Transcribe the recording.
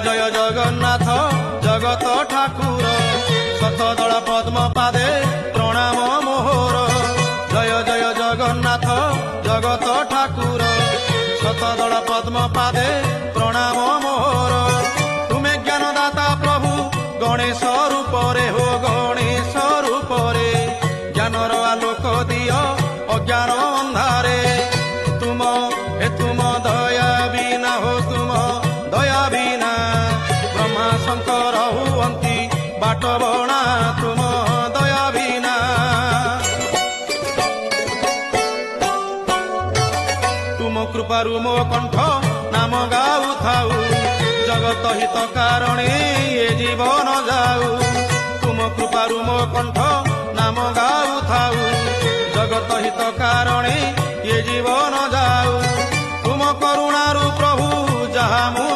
जय जगन्नाथ जगत ठाकुर शतदल पद्म पादे प्रणाम मोहर। जय जय जगन्नाथ जगत ठाकुर शतदल पद्म पादे प्रणाम मोहर। तुमे ज्ञानदाता प्रभु गणेश रूप रे हो गणेश रूप रे ज्ञानर आलोक दियो अज्ञान अंधारे। तुम दया बिना हो तुम दया बिना ब्रह्मा शंकर हुअंती बाट बणा तुम दया बिना। तुम कृपारु मो कंठ नाम गाऊ थाऊ जगत हित कारणे ये जीवन जाऊ। तुम कृपारु मो कंठ नाम गाऊ थाऊ जगत हित कारणे ये जीवन जाऊ। तुम करुणारु प्रभु जहा मु